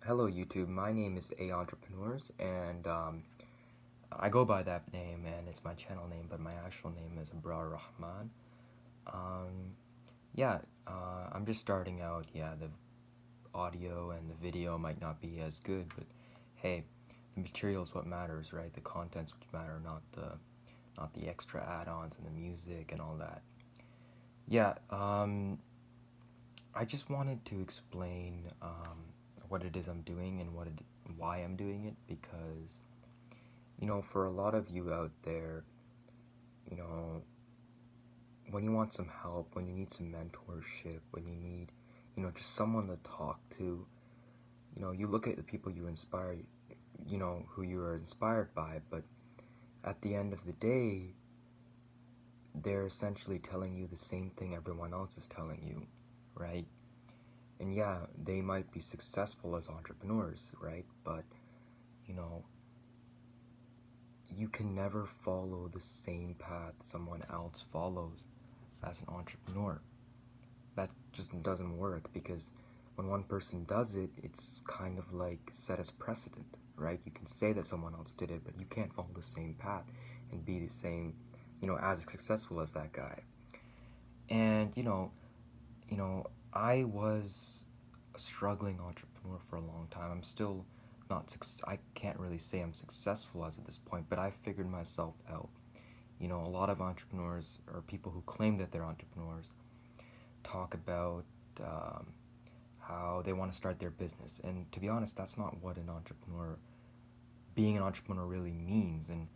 Hello YouTube, my name is A Entrepreneurs and I go by that name and it's my channel name, but my actual name is Abrar Rahman. Um, yeah, I'm just starting out. Yeah, the audio and the video might not be as good, but hey, the material is what matters, right? The contents which matter, not the extra add-ons and the music and all that. Yeah, I just wanted to explain what it is I'm doing and why I'm doing it because for a lot of you out there, you know, when you want some help, when you need some mentorship, when you need, just someone to talk to, you look at the people you inspire, who you are inspired by, but at the end of the day, they're essentially telling you the same thing everyone else is telling you, right? And yeah, they might be successful as entrepreneurs, right? But, you know, you can never follow the same path someone else follows as an entrepreneur. That just doesn't work because when one person does it, it's kind of like set as precedent, right? You can say that someone else did it, but you can't follow the same path and be the same, as successful as that guy. And, I was a struggling entrepreneur for a long time. I'm still not, I can't really say I'm successful as of this point, but I figured myself out. A lot of entrepreneurs or people who claim that they're entrepreneurs talk about um, how they want to start their business. And to be honest, that's not what being an entrepreneur really means. And,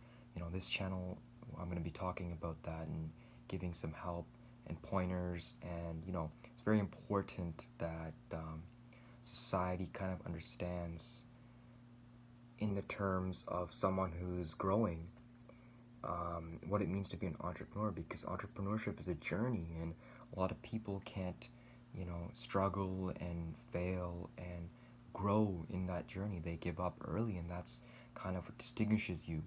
this channel, I'm going to be talking about that and giving some help and pointers. And, it's very important that society kind of understands in the terms of someone who's growing what it means to be an entrepreneur, because entrepreneurship is a journey and a lot of people can't struggle and fail and grow in that journey. They give up early, and that's kind of what distinguishes you.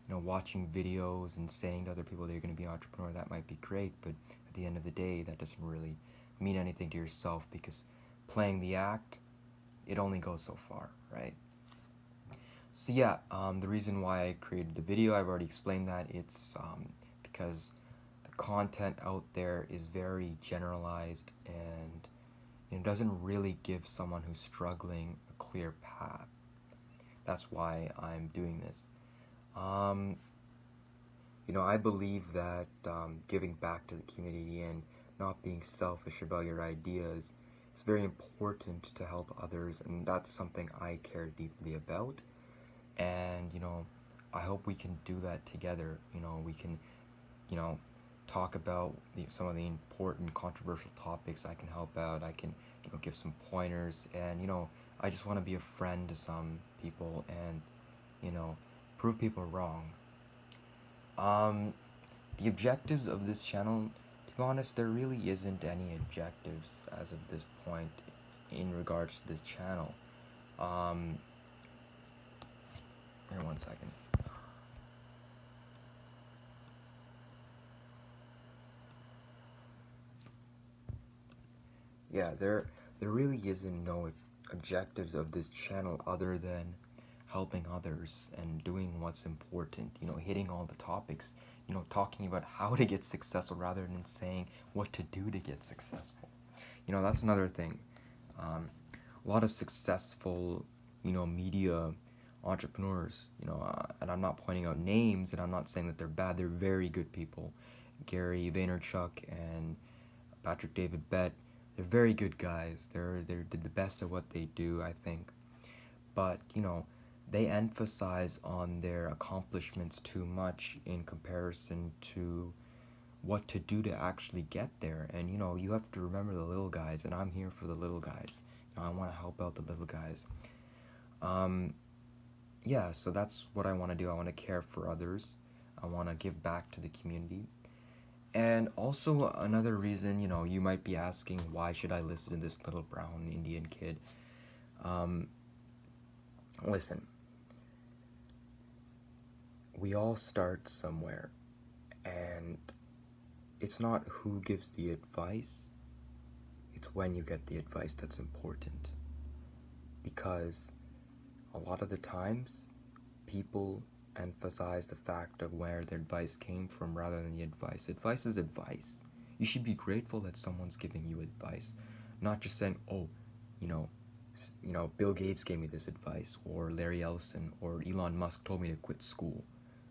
Watching videos and saying to other people that you're going to be an entrepreneur, that might be great, but at the end of the day, that doesn't really mean anything to yourself, because playing the act, it only goes so far, right? So yeah, the reason why I created the video, I've already explained that. It's because the content out there is very generalized and it doesn't really give someone who's struggling a clear path. That's why I'm doing this. Um, I believe that giving back to the community and not being selfish about your ideas is very important to help others, and that's something I care deeply about. And I hope we can do that together. We can you know talk about some of the important controversial topics. I can help out. I can give some pointers, and I just want to be a friend to some people and prove people wrong. um the objectives of this channel, to be honest, there really isn't any objectives as of this point in regards to this channel. um Here, one second. Yeah, there really isn't no objectives of this channel other than helping others and doing what's important, hitting all the topics, talking about how to get successful rather than saying what to do to get successful. That's another thing. A lot of successful, media entrepreneurs, and I'm not pointing out names and I'm not saying that they're bad, they're very good people. Gary Vaynerchuk and Patrick David Bett, they're very good guys. They're the best at what they do, I think. But they emphasize on their accomplishments too much in comparison to what to do to actually get there. And you have to remember the little guys, and I'm here for the little guys. I want to help out the little guys. Yeah, so that's what I want to do. I want to care for others. I want to give back to the community. And also another reason, you might be asking, why should I listen to this little brown Indian kid? Listen, we all start somewhere, and it's not who gives the advice, it's when you get the advice that's important. because a lot of the times people emphasize the fact of where their advice came from rather than the advice. Advice is advice. You should be grateful that someone's giving you advice, not just saying, "Oh, you know, Bill Gates gave me this advice, or Larry Ellison, or Elon Musk told me to quit school,"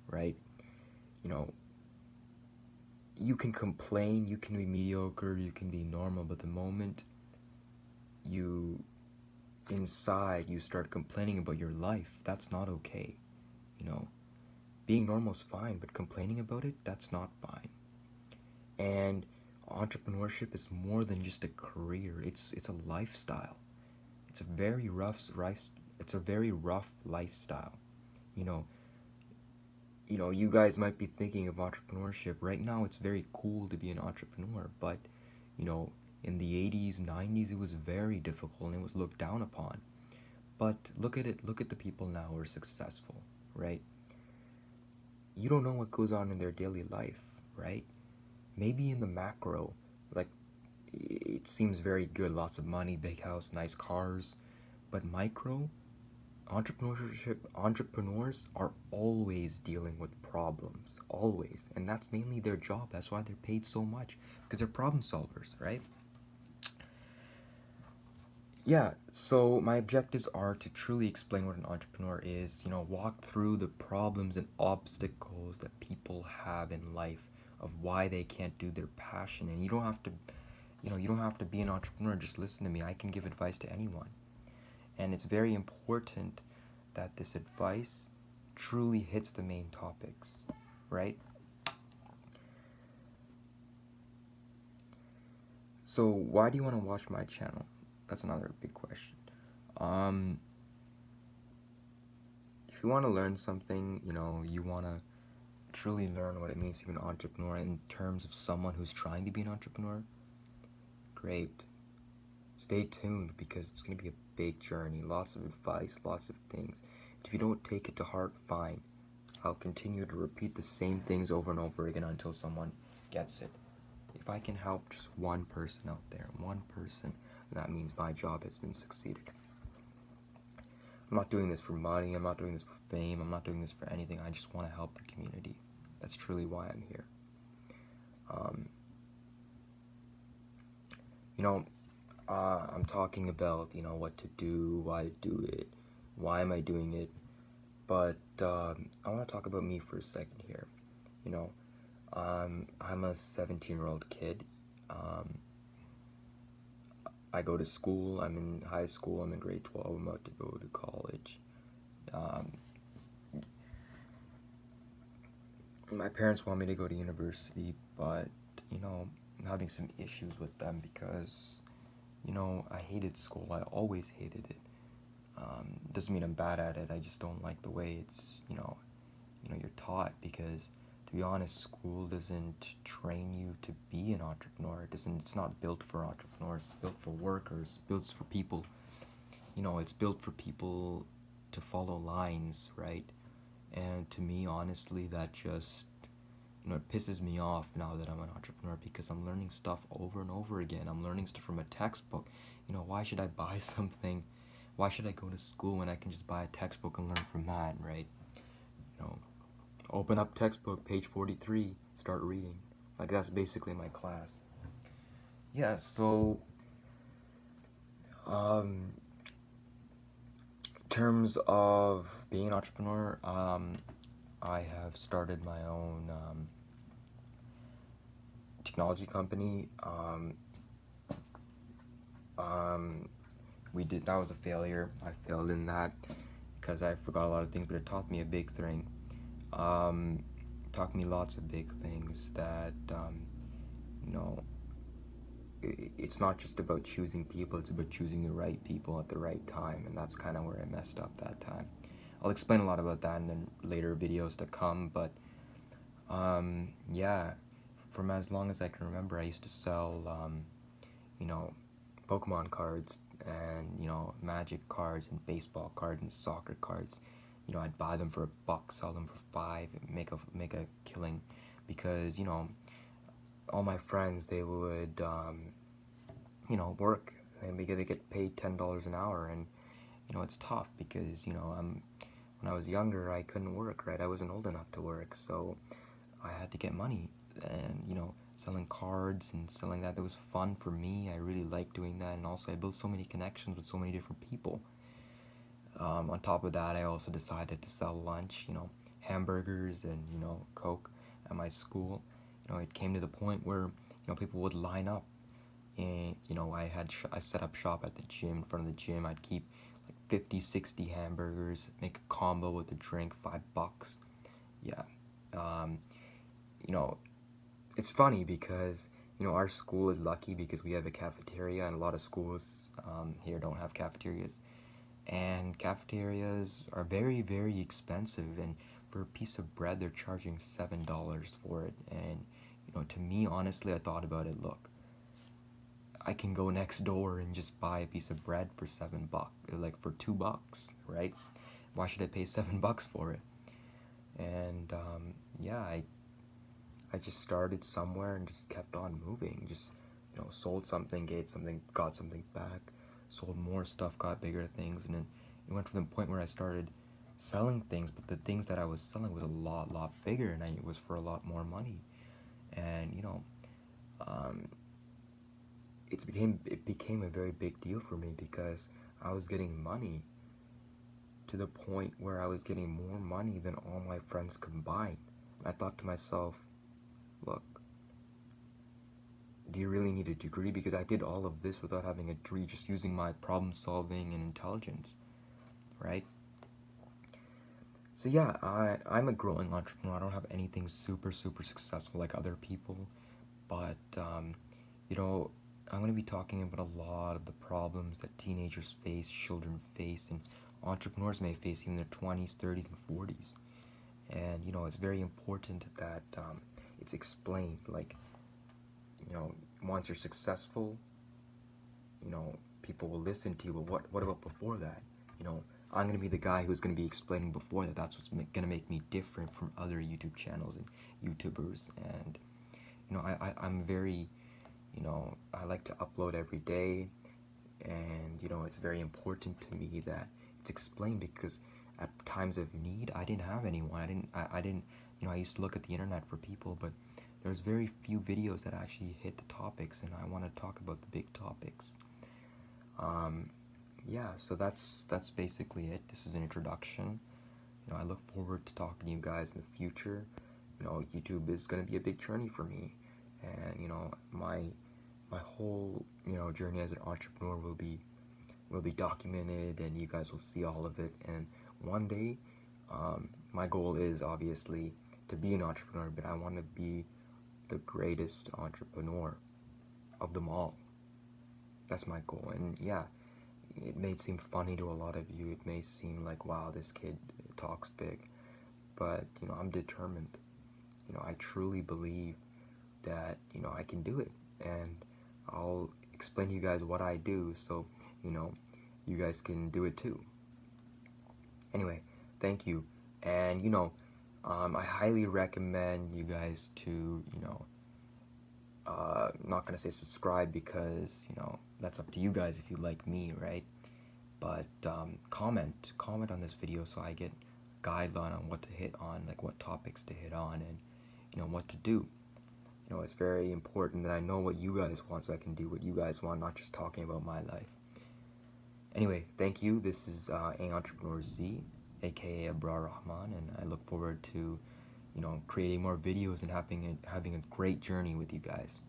right? You know, you can complain, you can be mediocre, you can be normal, but the moment you inside you start complaining about your life, that's not okay. You know, being normal is fine, but complaining about it, that's not fine. And entrepreneurship is more than just a career. It's a lifestyle. It's a very rough lifestyle. You know, you guys might be thinking of entrepreneurship right now. It's very cool to be an entrepreneur, but you know, in the 80s, 90s, it was very difficult and it was looked down upon. But look at it. Look at the people now who are successful, right? You don't know what goes on in their daily life, right? Maybe in the macro, like, it seems very good, lots of money, big house, nice cars, but micro, entrepreneurs are always dealing with problems, always, and that's mainly their job. That's why they're paid so much, because they're problem solvers, right? Yeah, so my objectives are to truly explain what an entrepreneur is, walk through the problems and obstacles that people have in life of why they can't do their passion. And you don't have to be an entrepreneur. Just listen to me. I can give advice to anyone. And it's very important that this advice truly hits the main topics, right? So why do you want to watch my channel? That's another big question. If you want to learn something, you want to truly learn what it means to be an entrepreneur in terms of someone who's trying to be an entrepreneur, great. Stay tuned, because it's going to be a big journey, lots of advice, lots of things. If you don't take it to heart, fine. I'll continue to repeat the same things over and over again until someone gets it. If I can help just one person out there, one person, that means my job has been succeeded. I'm not doing this for money, I'm not doing this for fame, I'm not doing this for anything. I just want to help the community. That's truly why I'm here. I'm talking about, what to do, why to do it, why am I doing it, but I want to talk about me for a second here. I'm a 17-year-old kid. I go to school, I'm in high school, I'm in grade 12, I'm about to go to college. My parents want me to go to university, but, I'm having some issues with them because, I hated school. I always hated it. Doesn't mean I'm bad at it, I just don't like the way it's, you're taught, because to be honest, school doesn't train you to be an entrepreneur. It's not built for entrepreneurs, it's built for workers, built for people, it's built for people to follow lines, right? And to me, honestly, that just, it pisses me off now that I'm an entrepreneur, because I'm learning stuff over and over again. I'm learning stuff from a textbook. Why should I buy something? Why should I go to school when I can just buy a textbook and learn from that, right? Open up textbook, page 43, start reading. Like, that's basically my class. Yeah, so, in terms of being an entrepreneur, I have started my own technology company. That was a failure. I failed in that because I forgot a lot of things, but it taught me a big thing. Taught me lots of big things that, it's not just about choosing people, it's about choosing the right people at the right time, and that's kind of where I messed up that time. I'll explain a lot about that in the later videos to come, but, yeah, from as long as I can remember, I used to sell, Pokemon cards and, Magic cards and baseball cards and soccer cards. I'd buy them for $1, sell them for $5, make a killing, because, all my friends, they would, work, and they get paid $10 an hour, and, it's tough because, when I was younger, I couldn't work, right? I wasn't old enough to work, so I had to get money. And, selling cards and selling that was fun for me. I really liked doing that, and also I built so many connections with so many different people. On top of that, I also decided to sell lunch, hamburgers and, Coke at my school. It came to the point where, people would line up. And, I set up shop at the gym, in front of the gym. I'd keep like 50, 60 hamburgers, make a combo with a drink, $5. Yeah. Um, you know, it's funny because, our school is lucky because we have a cafeteria, and a lot of schools here don't have cafeterias. And cafeterias are very, very expensive, and for a piece of bread they're charging $7 for it. And to me, honestly, I thought about it. Look, I can go next door and just buy a piece of bread for $7, like for $2, right? Why should I pay $7 for it? And yeah, I just started somewhere and just kept on moving. Just sold something, got something back, sold more stuff, got bigger things, and then it went from the point where I started selling things, but the things that I was selling was a lot bigger, and it was for a lot more money. And um, it became a very big deal for me because I was getting money to the point where I was getting more money than all my friends combined. And I thought to myself, look, do you really need a degree? Because I did all of this without having a degree, just using my problem solving and intelligence, right? So yeah, I'm a growing entrepreneur. I don't have anything super successful like other people, but I'm going to be talking about a lot of the problems that teenagers face, children face, and entrepreneurs may face even in their 20s, 30s, and 40s. And it's very important that it's explained. Like, once you're successful, people will listen to you. But what about before that? I'm gonna be the guy who's gonna be explaining before that. That's what's gonna make me different from other YouTube channels and YouTubers. And I'm very, I like to upload every day, and it's very important to me that it's explained because at times of need, I didn't have anyone. I didn't. I used to look at the internet for people, but there's very few videos that actually hit the topics, and I want to talk about the big topics. Yeah, so that's basically it. This is an introduction. I look forward to talking to you guys in the future. YouTube is going to be a big journey for me, and my whole journey as an entrepreneur will be documented, and you guys will see all of it. And one day, my goal is obviously to be an entrepreneur, but I want to be the greatest entrepreneur of them all. That's my goal. And yeah, it may seem funny to a lot of you. It may seem like, wow, this kid talks big. But, I'm determined. I truly believe that, I can do it. And I'll explain to you guys what I do so, you guys can do it too. Anyway, thank you. And, I highly recommend you guys to, I'm not gonna say subscribe because that's up to you guys if you like me, right? But comment on this video so I get guideline on what to hit on, like what topics to hit on, and what to do. It's very important that I know what you guys want so I can do what you guys want, not just talking about my life. Anyway, thank you. This is A Entrepreneur Z, aka Abrar Rahman, and I look forward to creating more videos and having a great journey with you guys.